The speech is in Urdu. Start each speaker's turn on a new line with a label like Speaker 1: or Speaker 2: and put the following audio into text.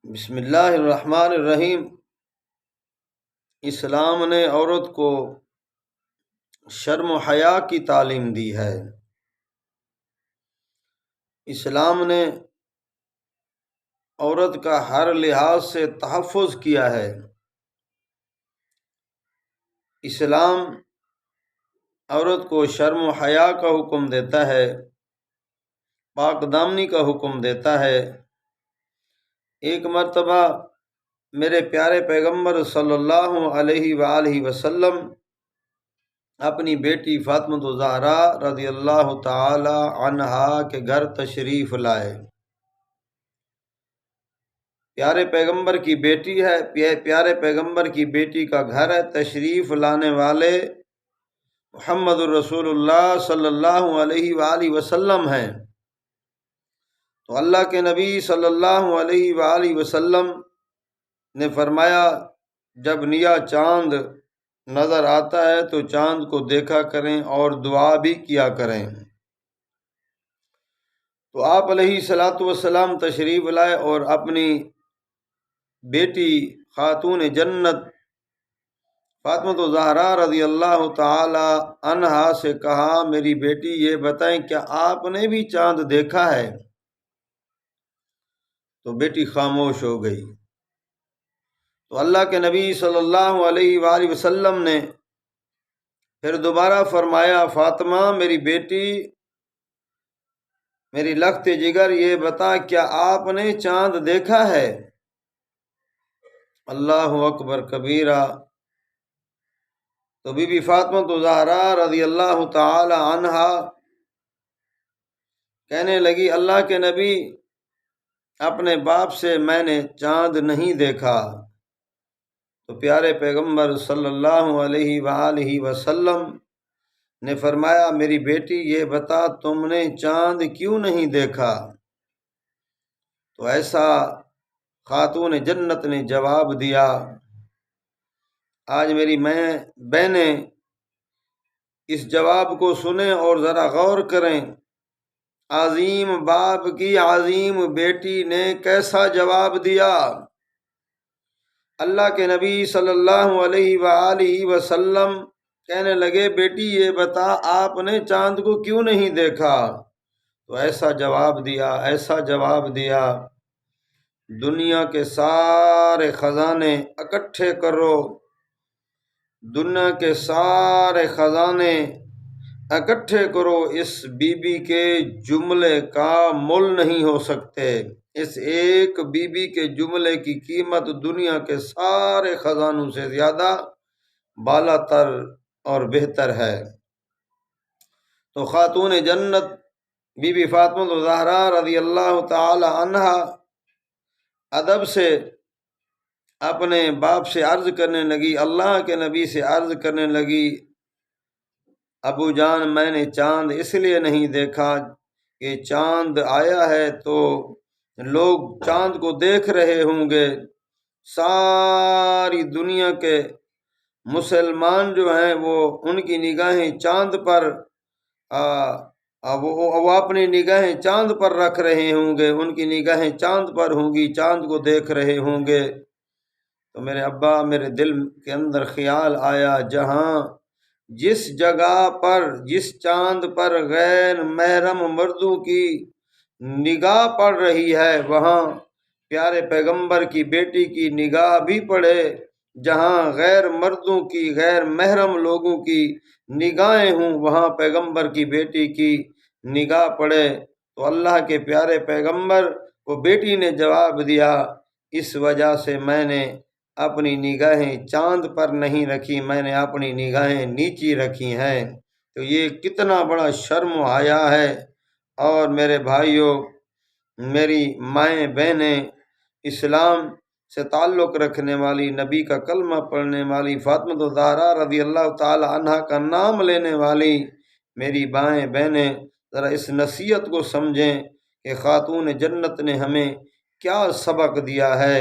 Speaker 1: بسم اللہ الرحمن الرحیم۔ اسلام نے عورت کو شرم و حیا کی تعلیم دی ہے۔ اسلام نے عورت کا ہر لحاظ سے تحفظ کیا ہے۔ اسلام عورت کو شرم و حیا کا حکم دیتا ہے، پاک دامنی کا حکم دیتا ہے۔ ایک مرتبہ میرے پیارے پیغمبر صلی اللہ علیہ وآلہ وسلم اپنی بیٹی فاطمہ الزہرا رضی اللہ تعالی عنہا کے گھر تشریف لائے۔ پیارے پیغمبر کی بیٹی ہے، پیارے پیغمبر کی بیٹی کا گھر ہے، تشریف لانے والے محمد الرسول اللہ صلی اللہ علیہ وآلہ وسلم ہیں۔ تو اللہ کے نبی صلی اللہ علیہ وآلہ وسلم نے فرمایا، جب نیا چاند نظر آتا ہے تو چاند کو دیکھا کریں اور دعا بھی کیا کریں۔ تو آپ علیہ الصلاۃ والسلام تشریف لائے اور اپنی بیٹی خاتون جنت فاطمہ الزہرا رضی اللہ تعالی عنہا سے کہا، میری بیٹی یہ بتائیں کیا آپ نے بھی چاند دیکھا ہے؟ تو بیٹی خاموش ہو گئی۔ تو اللہ کے نبی صلی اللہ علیہ وآلہ وسلم نے پھر دوبارہ فرمایا، فاطمہ میری بیٹی، میری لخت جگر، یہ بتا کیا آپ نے چاند دیکھا ہے؟ اللہ اکبر کبیرہ۔ تو بی بی فاطمہ الزہرا رضی اللہ تعالی عنہا کہنے لگی، اللہ کے نبی، اپنے باپ سے میں نے چاند نہیں دیکھا۔ تو پیارے پیغمبر صلی اللہ علیہ وآلہ وسلم نے فرمایا، میری بیٹی یہ بتا تم نے چاند کیوں نہیں دیکھا؟ تو ایسا خاتون جنت نے جواب دیا۔ آج میری بہنیں اس جواب کو سنیں اور ذرا غور کریں، عظیم باپ کی عظیم بیٹی نے کیسا جواب دیا۔ اللہ کے نبی صلی اللہ علیہ وآلہ وسلم کہنے لگے، بیٹی یہ بتا آپ نے چاند کو کیوں نہیں دیکھا؟ تو ایسا جواب دیا، ایسا جواب دیا، دنیا کے سارے خزانے اکٹھے کرو، دنیا کے سارے خزانے اکٹھے کرو، اس بی بی کے جملے کا مول نہیں ہو سکتے۔ اس ایک بی بی کے جملے کی قیمت دنیا کے سارے خزانوں سے زیادہ بالا تر اور بہتر ہے۔ تو خاتون جنت بی بی فاطمہ الزہرا رضی اللہ تعالی عنہا ادب سے اپنے باپ سے عرض کرنے لگی، اللہ کے نبی سے عرض کرنے لگی، ابو جان میں نے چاند اس لیے نہیں دیکھا کہ چاند آیا ہے تو لوگ چاند کو دیکھ رہے ہوں گے، ساری دنیا کے مسلمان جو ہیں وہ ان کی نگاہیں چاند پر وہ اپنی نگاہیں چاند پر رکھ رہے ہوں گے، ان کی نگاہیں چاند پر ہوں گی، چاند کو دیکھ رہے ہوں گے۔ تو میرے ابا، میرے دل کے اندر خیال آیا، جہاں جس جگہ پر، جس چاند پر غیر محرم مردوں کی نگاہ پڑ رہی ہے، وہاں پیارے پیغمبر کی بیٹی کی نگاہ بھی پڑے، جہاں غیر مردوں کی، غیر محرم لوگوں کی نگاہیں ہوں، وہاں پیغمبر کی بیٹی کی نگاہ پڑے۔ تو اللہ کے پیارے پیغمبر کو بیٹی نے جواب دیا، اس وجہ سے میں نے اپنی نگاہیں چاند پر نہیں رکھی، میں نے اپنی نگاہیں نیچی رکھی ہیں۔ تو یہ کتنا بڑا شرم و حیا ہے۔ اور میرے بھائیوں، میری مائیں بہنیں، اسلام سے تعلق رکھنے والی، نبی کا کلمہ پڑھنے والی، فاطمہ الزہرا رضی اللہ تعالی عنہا کا نام لینے والی میری مائیں بہنیں، ذرا اس نصیحت کو سمجھیں کہ خاتون جنت نے ہمیں کیا سبق دیا ہے۔